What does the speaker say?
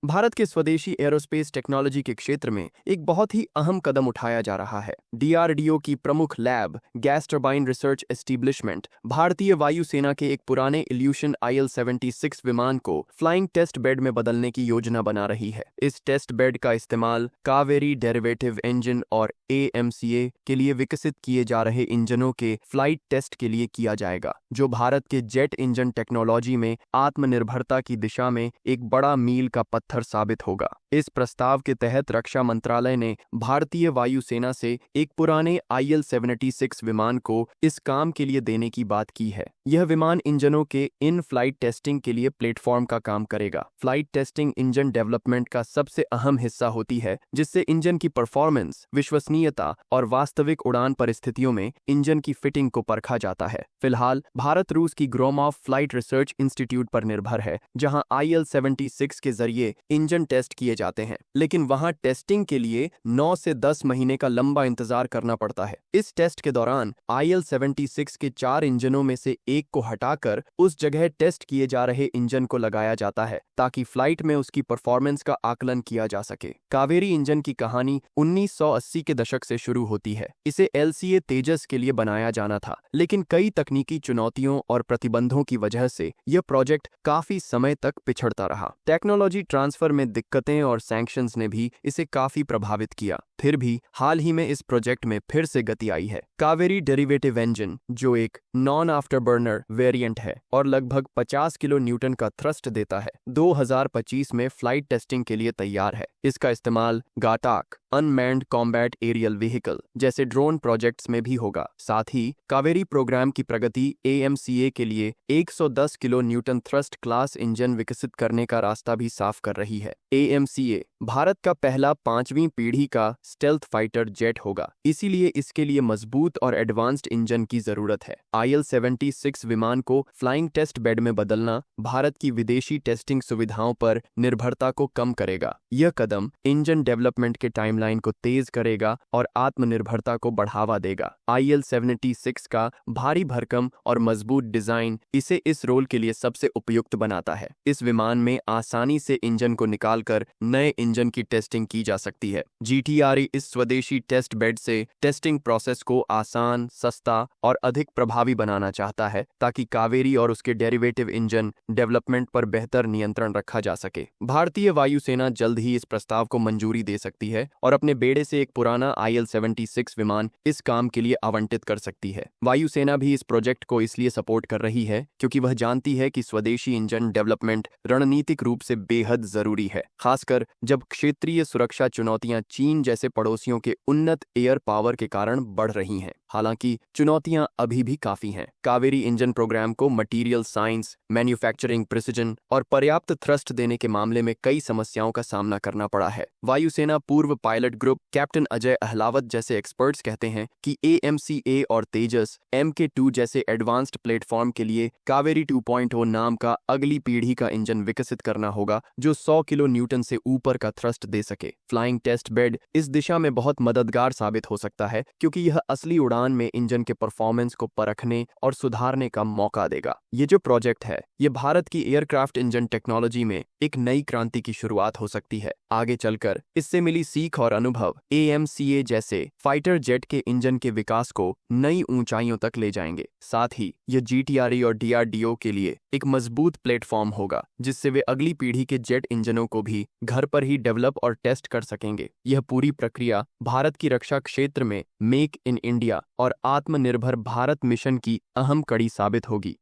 भारत के स्वदेशी aerospace technology के क्षेत्र में एक बहुत ही अहम कदम उठाया जा रहा है। डीआरडीओ की प्रमुख lab gas turbine research establishment भारतीय वायुसेना के एक पुराने इल्यूशन IL-76 विमान को फ्लाइंग टेस्ट बेड में बदलने की योजना बना रही है। इस टेस्ट बेड का इस्तेमाल कावेरी डेरिवेटिव इंजन और AMCA के लिए विकसित किए जा रहे इंजनों के फ्लाइट टेस्ट के लिए किया जाएगा, जो भारत के जेट इंजन टेक्नोलॉजी में आत्मनिर्भरता की दिशा में एक बड़ा मील का पत्थर साबित होगा। इस प्रस्ताव के तहत रक्षा मंत्रालय ने भारतीय वायुसेना से एक पुराने IL-76 विमान को इस काम के लिए देने की बात की है। यह विमान इंजनों के इन फ्लाइट टेस्टिंग के लिए प्लेटफॉर्म का काम करेगा। फ्लाइट टेस्टिंग इंजन डेवलपमेंट का सबसे अहम हिस्सा होती है, जिससे इंजन की परफॉर्मेंस, विश्वसनीयता और वास्तविक उड़ान परिस्थितियों में इंजन की फिटिंग को परखा जाता है। फिलहाल भारत रूस की ग्रोमॉफ फ्लाइट रिसर्च इंस्टीट्यूट पर निर्भर है, जहां IL-76 के जरिए इंजन टेस्ट किए जाते हैं, लेकिन वहां टेस्टिंग के लिए 9 से 10 महीने का लंबा इंतजार करना पड़ता है। इस टेस्ट के दौरान IL-76 के 4 इंजनों में से एक को हटाकर उस जगह टेस्ट किए जा रहे इंजन को लगाया जाता है, ताकि फ्लाइट में उसकी परफॉर्मेंस का आकलन किया जा सके। कावेरी इंजन की कहानी 1980 के दशक से शुरू होती है। इसे LCA तेजस के लिए बनाया जाना था, लेकिन कई तकनीकी चुनौतियों और प्रतिबंधों की वजह से यह प्रोजेक्ट काफी समय तक पिछड़ता रहा। टेक्नोलॉजी ट्रांसफर में दिक्कतें और सैंक्शंस ने भी इसे काफी प्रभावित किया। फिर भी हाल ही में इस प्रोजेक्ट में फिर से गति आई है। कावेरी डेरिवेटिव इंजन, जो एक नॉन आफ्टरबर्नर वेरिएंट है और लगभग 50 किलो न्यूटन का थ्रस्ट देता है, 2025 में फ्लाइट टेस्टिंग के लिए तैयार है। इसका इस्तेमाल गाटाक अनमैन्ड कॉम्बैट एरियल व्हीकल जैसे ड्रोन प्रोजेक्ट्स में भी होगा। साथ ही कावेरी प्रोग्राम की प्रगति AMCA के लिए 110 kilo Newton thrust class engine विकसित करने का रास्ता भी साफ कर रही है। AMCA भारत का पहला 5वीं पीढ़ी का स्टेल्थ फाइटर जेट होगा, इसीलिए इसके लिए मजबूत और एडवांस्ड इंजन की जरूरत है। IL-76 विमान को फ्लाइंग टेस्ट बेड में बदलना भारत की विदेशी टेस्टिंग सुविधाओं पर निर्भरता को कम करेगा। यह कदम इंजन डेवलपमेंट के टाइमलाइन को तेज करेगा और आत्मनिर्भरता को बढ़ावा देगा। IL-76 का भारी भरकम और मजबूत डिजाइन इसे इस रोल के लिए सबसे उपयुक्त बनाता है। इस विमान में आसानी से इंजन को निकालकर नए इंजन की टेस्टिंग की जा सकती है। GTRE इस स्वदेशी टेस्ट बेड से टेस्टिंग प्रोसेस को आसान, सस्ता और अधिक प्रभावी बनाना चाहता है, ताकि कावेरी और उसके डेरिवेटिव इंजन डेवलपमेंट पर बेहतर नियंत्रण रखा जा सके। भारतीय वायुसेना जल्द ही इस प्रस्ताव को मंजूरी दे सकती है और अपने बेड़े से एक पुराना IL-76 विमान इस काम के लिए आवंटित कर सकती है। वायुसेना भी इस प्रोजेक्ट को इसलिए सपोर्ट कर रही है क्योंकि वह जानती है कि स्वदेशी इंजन डेवलपमेंट रणनीतिक रूप से बेहद जरूरी है, खासकर जब क्षेत्रीय सुरक्षा चुनौतियां चीन जैसे पड़ोसियों के उन्नत एयर पावर के कारण बढ़ रही हैं। हालांकि चुनौतियां अभी भी काफी हैं। कावेरी इंजन प्रोग्राम को मटीरियल साइंस, मैन्युफैक्चरिंग प्रिसिजन और पर्याप्त थ्रस्ट देने के मामले में कई समस्याओं का सामना करना पड़ा है। वायुसेना पूर्व pilot group captain Ajay Ahlawat जैसे एक्सपर्ट्स कहते हैं कि AMCA और तेजस MK2 जैसे एडवांस्ड प्लेटफॉर्म के लिए कावेरी 2.0 नाम का अगली पीढ़ी का इंजन विकसित करना होगा, जो 100 किलो न्यूटन से ऊपर का थ्रस्ट दे सके। फ्लाइंग टेस्ट बेड इस दिशा में बहुत मददगार साबित हो सकता है, क्योंकि यह असली उड़ान में इंजन के परफॉर्मेंस को परखने और सुधारने का मौका देगा। ये जो प्रोजेक्ट है, ये भारत की एयरक्राफ्ट इंजन टेक्नोलॉजी में एक नई क्रांति की शुरुआत हो सकती है। आगे चलकर इससे मिली सीख और अनुभव AMCA जैसे फाइटर जेट के इंजन के विकास को नई ऊंचाइयों तक ले जाएंगे। साथ ही यह GTRE और DRDO के लिए एक मजबूत प्लेटफॉर्म होगा, जिससे वे अगली पीढ़ी के जेट इंजनों को भी घर पर ही डेवलप और टेस्ट कर सकेंगे। यह पूरी प्रक्रिया भारत की रक्षा क्षेत्र में मेक इन इंडिया और आत्मनिर्भर भारत मिशन की अहम कड़ी साबित होगी।